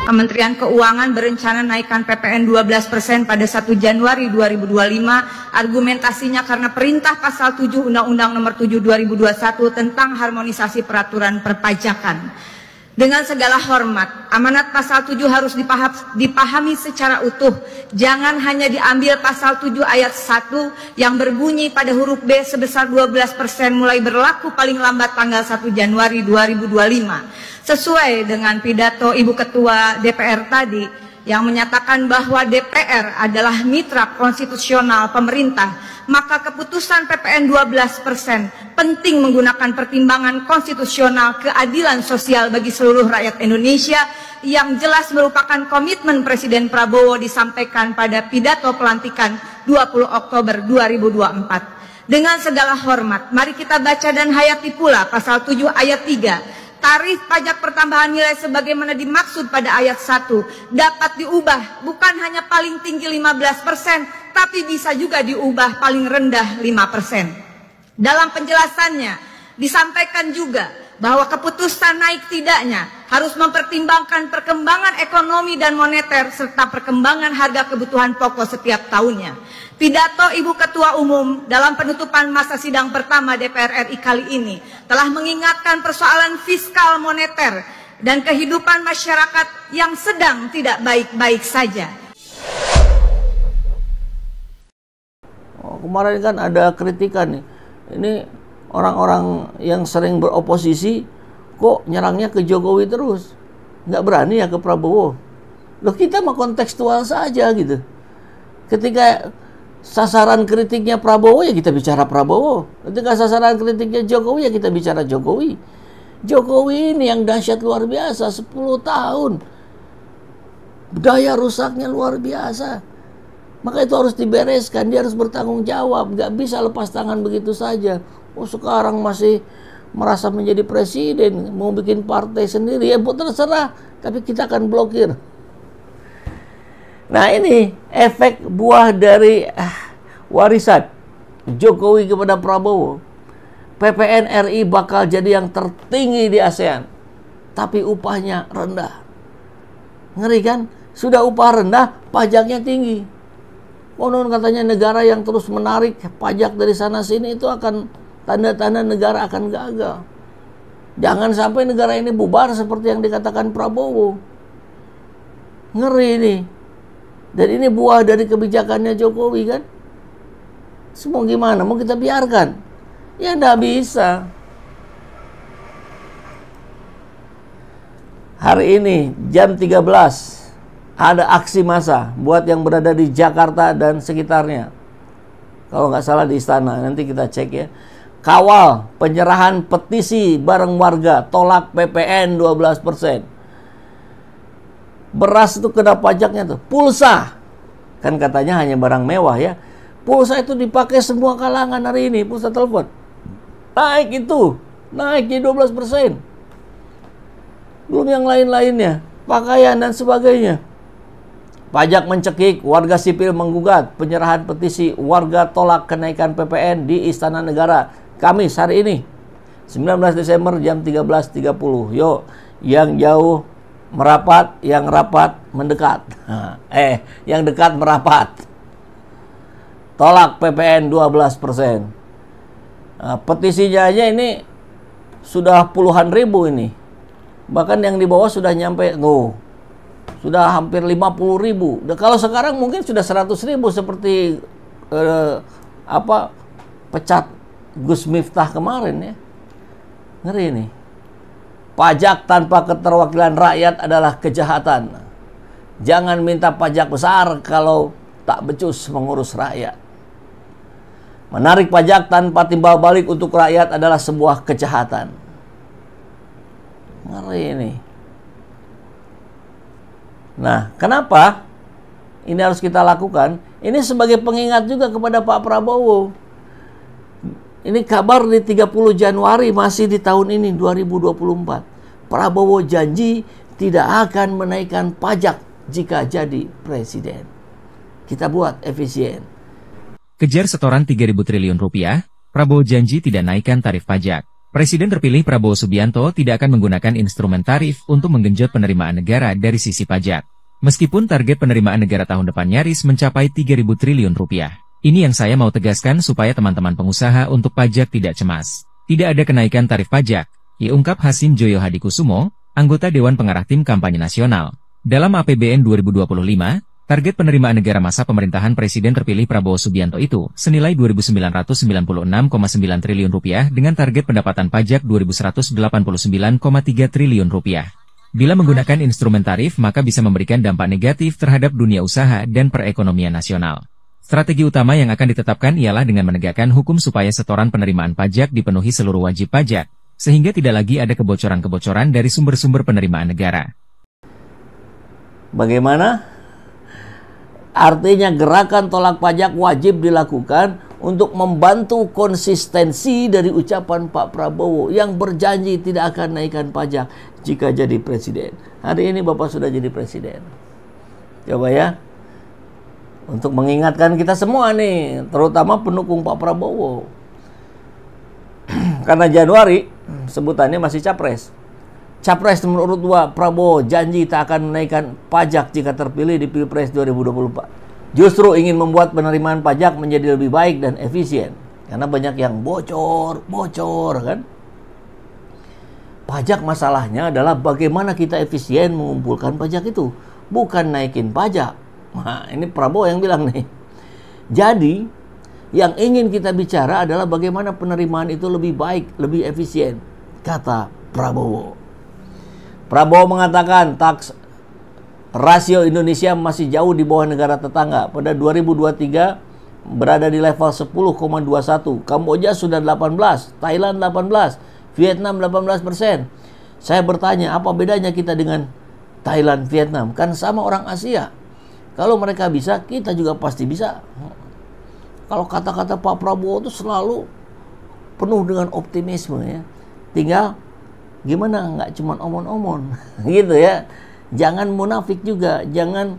Kementerian Keuangan berencana naikkan PPN 12% pada 1 Januari 2025. Argumentasinya karena perintah pasal 7 Undang-Undang Nomor 7 2021 tentang harmonisasi peraturan perpajakan. Dengan segala hormat, amanat pasal 7 harus dipahami secara utuh. Jangan hanya diambil pasal 7 ayat 1 yang berbunyi pada huruf B sebesar 12% mulai berlaku paling lambat tanggal 1 Januari 2025. Sesuai dengan pidato Ibu Ketua DPR tadi yang menyatakan bahwa DPR adalah mitra konstitusional pemerintah, maka keputusan PPN 12% penting menggunakan pertimbangan konstitusional keadilan sosial bagi seluruh rakyat Indonesia yang jelas merupakan komitmen Presiden Prabowo disampaikan pada pidato pelantikan 20 Oktober 2024. Dengan segala hormat, mari kita baca dan hayati pula pasal 7 ayat 3. Tarif pajak pertambahan nilai sebagaimana dimaksud pada ayat 1 dapat diubah bukan hanya paling tinggi 15%, tapi bisa juga diubah paling rendah 5%. Dalam penjelasannya disampaikan juga bahwa keputusan naik tidaknya harus mempertimbangkan perkembangan ekonomi dan moneter serta perkembangan harga kebutuhan pokok setiap tahunnya. Pidato Ibu Ketua Umum dalam penutupan masa sidang pertama DPR RI kali ini telah mengingatkan persoalan fiskal moneter dan kehidupan masyarakat yang sedang tidak baik-baik saja. Kemarin kan ada kritikan nih, ini orang-orang yang sering beroposisi kok nyerangnya ke Jokowi terus, nggak berani ya ke Prabowo. Loh, kita mah kontekstual saja gitu. Ketika sasaran kritiknya Prabowo ya kita bicara Prabowo, ketika sasaran kritiknya Jokowi ya kita bicara Jokowi. Jokowi ini yang dahsyat luar biasa, 10 tahun daya rusaknya luar biasa. Maka itu harus dibereskan, dia harus bertanggung jawab, nggak bisa lepas tangan begitu saja. Oh, sekarang masih merasa menjadi presiden, mau bikin partai sendiri, ya terserah, tapi kita akan blokir. Nah, ini efek buah dari warisan Jokowi kepada Prabowo. PPN RI bakal jadi yang tertinggi di ASEAN, tapi upahnya rendah. Ngeri kan? Sudah upah rendah, pajaknya tinggi. Konon katanya negara yang terus menarik pajak dari sana sini itu akan tanda-tanda negara akan gagal. Jangan sampai negara ini bubar seperti yang dikatakan Prabowo. Ngeri ini. Dan ini buah dari kebijakannya Jokowi kan. Semua gimana? Mau kita biarkan? Ya enggak bisa. Hari ini jam 13 ada aksi massa buat yang berada di Jakarta dan sekitarnya. Kalau nggak salah di istana, nanti kita cek ya. Kawal penyerahan petisi bareng warga tolak PPN 12%. Beras itu kena pajaknya tuh. Pulsa, kan katanya hanya barang mewah ya. Pulsa itu dipakai semua kalangan hari ini, pulsa telepon. Naik itu, naik jadi 12%. Belum yang lain-lainnya, pakaian dan sebagainya. Pajak mencekik, warga sipil menggugat penyerahan petisi warga tolak kenaikan PPN di Istana Negara. Kamis hari ini, 19 Desember jam 13.30. Yuk, yang jauh merapat, yang rapat mendekat. Yang dekat merapat. Tolak PPN 12%. Petisinya aja ini sudah puluhan ribu ini. Bahkan yang di bawah sudah nyampe, sudah hampir 50.000. Dan kalau sekarang mungkin sudah 100.000 seperti pecat Gus Miftah kemarin ya. Ngeri nih. Pajak tanpa keterwakilan rakyat adalah kejahatan. Jangan minta pajak besar kalau tak becus mengurus rakyat. Menarik pajak tanpa timbal balik untuk rakyat adalah sebuah kejahatan. Ngeri ini. Nah, kenapa ini harus kita lakukan? Ini sebagai pengingat juga kepada Pak Prabowo. Ini kabar di 30 Januari masih di tahun ini 2024. Prabowo janji tidak akan menaikkan pajak jika jadi presiden. Kita buat efisien. Kejar setoran 3.000 triliun rupiah, Prabowo janji tidak naikkan tarif pajak. Presiden terpilih Prabowo Subianto tidak akan menggunakan instrumen tarif untuk menggenjot penerimaan negara dari sisi pajak. Meskipun target penerimaan negara tahun depan nyaris mencapai 3.000 triliun rupiah. Ini yang saya mau tegaskan supaya teman-teman pengusaha untuk pajak tidak cemas. Tidak ada kenaikan tarif pajak, ungkap Hasim Joyo Hadikusumo, anggota Dewan Pengarah Tim Kampanye Nasional. Dalam APBN 2025, target penerimaan negara masa pemerintahan Presiden terpilih Prabowo Subianto itu senilai Rp2.996,9 triliun dengan target pendapatan pajak Rp2.189,3 triliun. Bila menggunakan instrumen tarif maka bisa memberikan dampak negatif terhadap dunia usaha dan perekonomian nasional. Strategi utama yang akan ditetapkan ialah dengan menegakkan hukum supaya setoran penerimaan pajak dipenuhi seluruh wajib pajak, sehingga tidak lagi ada kebocoran-kebocoran dari sumber-sumber penerimaan negara. Bagaimana? Artinya gerakan tolak pajak wajib dilakukan untuk membantu konsistensi dari ucapan Pak Prabowo yang berjanji tidak akan naikkan pajak jika jadi presiden. Hari ini Bapak sudah jadi presiden. Coba ya. Untuk mengingatkan kita semua nih, terutama pendukung Pak Prabowo. Karena Januari sebutannya masih capres. Capres nomor urut 2 Prabowo janji tak akan menaikkan pajak jika terpilih di Pilpres 2024. Justru ingin membuat penerimaan pajak menjadi lebih baik dan efisien. Karena banyak yang bocor kan. Pajak masalahnya adalah bagaimana kita efisien mengumpulkan pajak itu, bukan naikin pajak. Nah, ini Prabowo yang bilang nih. Jadi, yang ingin kita bicara adalah bagaimana penerimaan itu lebih baik, lebih efisien, kata Prabowo. Prabowo mengatakan tax rasio Indonesia masih jauh di bawah negara tetangga. Pada 2023 berada di level 10,21. Kamboja sudah 18, Thailand 18, Vietnam 18%. Saya bertanya, apa bedanya kita dengan Thailand, Vietnam? Kan sama orang Asia. Kalau mereka bisa, kita juga pasti bisa. Kalau kata-kata Pak Prabowo itu selalu penuh dengan optimisme ya. Tinggal gimana nggak cuma omon-omon gitu ya. Jangan munafik juga, jangan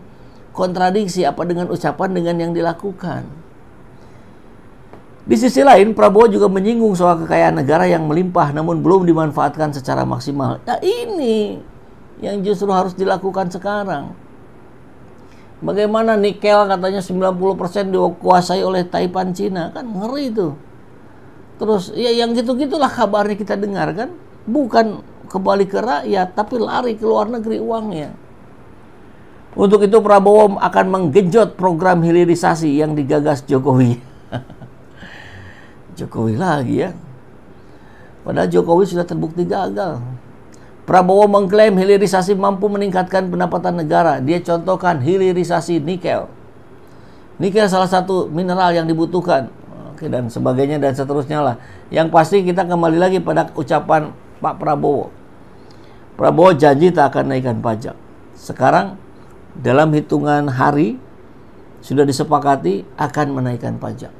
kontradiksi apa dengan ucapan dengan yang dilakukan. Di sisi lain, Prabowo juga menyinggung soal kekayaan negara yang melimpah namun belum dimanfaatkan secara maksimal. Nah ini yang justru harus dilakukan sekarang. Bagaimana nikel katanya 90% dikuasai oleh Taipan Cina, kan ngeri itu. Terus ya yang gitu-gitulah kabarnya kita dengar kan. Bukan kembali ke rakyat, tapi lari ke luar negeri uangnya. Untuk itu Prabowo akan menggenjot program hilirisasi yang digagas Jokowi. Jokowi lagi ya. Padahal Jokowi sudah terbukti gagal. Prabowo mengklaim hilirisasi mampu meningkatkan pendapatan negara. Dia contohkan hilirisasi nikel. Nikel salah satu mineral yang dibutuhkan. Oke, dan sebagainya dan seterusnya lah. Yang pasti kita kembali lagi pada ucapan Pak Prabowo. Prabowo janji tak akan naikkan pajak. Sekarang dalam hitungan hari sudah disepakati akan menaikkan pajak.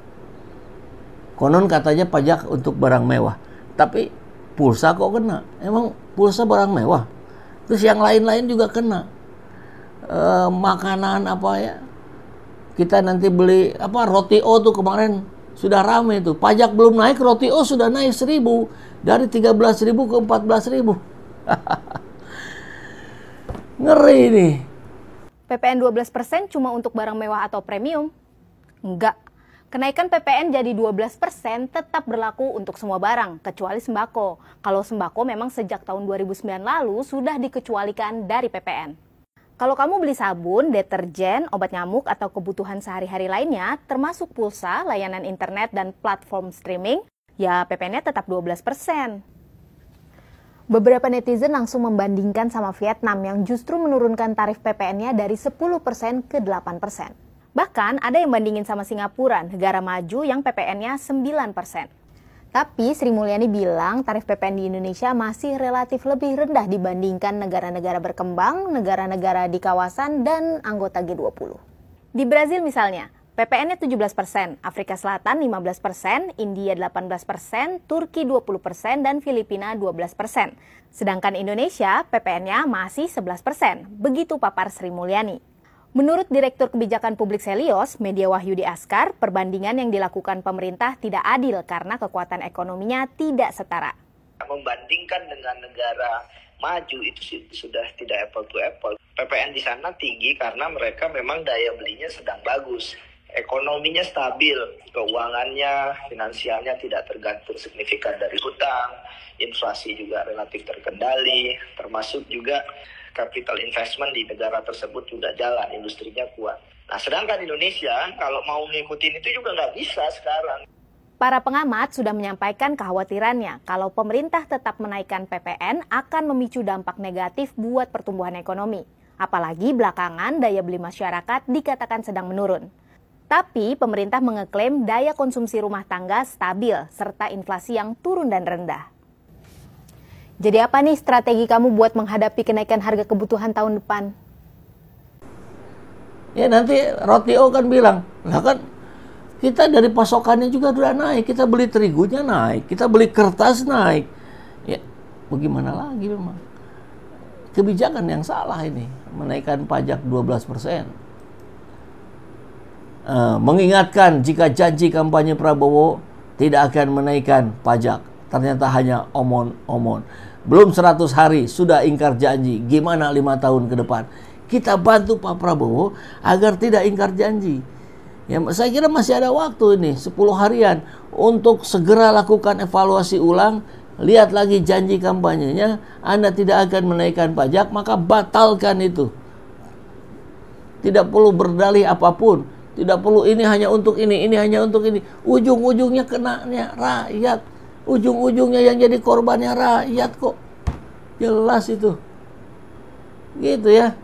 Konon katanya pajak untuk barang mewah. Tapi pulsa kok kena? Emang pulsa barang mewah? Terus yang lain-lain juga kena. Makanan apa ya? Kita nanti beli apa roti O tuh kemarin sudah ramai tuh. Pajak belum naik, roti O sudah naik 1.000 dari 13.000 ke 14.000. Ngeri nih. PPN 12% cuma untuk barang mewah atau premium? Enggak. Kenaikan PPN jadi 12% tetap berlaku untuk semua barang, kecuali sembako. Kalau sembako memang sejak tahun 2009 lalu sudah dikecualikan dari PPN. Kalau kamu beli sabun, deterjen, obat nyamuk, atau kebutuhan sehari-hari lainnya, termasuk pulsa, layanan internet, dan platform streaming, ya PPN-nya tetap 12%. Beberapa netizen langsung membandingkan sama Vietnam yang justru menurunkan tarif PPN-nya dari 10% ke 8%. Bahkan ada yang bandingin sama Singapura, negara maju yang PPN-nya 9%. Tapi Sri Mulyani bilang tarif PPN di Indonesia masih relatif lebih rendah dibandingkan negara-negara berkembang, negara-negara di kawasan, dan anggota G20. Di Brazil misalnya, PPN-nya 17%, Afrika Selatan 15%, India 18%, Turki 20%, dan Filipina 12%. Sedangkan Indonesia PPN-nya masih 11%, begitu papar Sri Mulyani. Menurut Direktur Kebijakan Publik Selios, Media Wahyudi Askar, perbandingan yang dilakukan pemerintah tidak adil karena kekuatan ekonominya tidak setara. Membandingkan dengan negara maju itu sudah tidak apple to apple. PPN di sana tinggi karena mereka memang daya belinya sedang bagus. Ekonominya stabil, keuangannya, finansialnya tidak tergantung signifikan dari hutang, inflasi juga relatif terkendali, termasuk juga capital investment di negara tersebut juga jalan, industrinya kuat. Nah, sedangkan Indonesia kalau mau ngikutin itu juga nggak bisa sekarang. Para pengamat sudah menyampaikan kekhawatirannya kalau pemerintah tetap menaikkan PPN akan memicu dampak negatif buat pertumbuhan ekonomi. Apalagi belakangan daya beli masyarakat dikatakan sedang menurun. Tapi pemerintah mengeklaim daya konsumsi rumah tangga stabil serta inflasi yang turun dan rendah. Jadi apa nih strategi kamu buat menghadapi kenaikan harga kebutuhan tahun depan? Ya nanti Rotio kan bilang, lah kan kita dari pasokannya juga sudah naik, kita beli terigunya naik, kita beli kertas naik. Ya, bagaimana lagi memang? Kebijakan yang salah ini, menaikkan pajak 12%. Mengingatkan jika janji kampanye Prabowo tidak akan menaikkan pajak. Ternyata hanya omon-omon. Belum 100 hari sudah ingkar janji. Gimana 5 tahun ke depan? Kita bantu Pak Prabowo agar tidak ingkar janji. Ya, saya kira masih ada waktu ini 10 harian untuk segera lakukan evaluasi ulang, lihat lagi janji kampanyenya, Anda tidak akan menaikkan pajak, maka batalkan itu. Tidak perlu berdalih apapun, tidak perlu ini hanya untuk ini hanya untuk ini. Ujung-ujungnya kenanya rakyat, ujung-ujungnya yang jadi korbannya rakyat kok. Jelas itu. Gitu ya.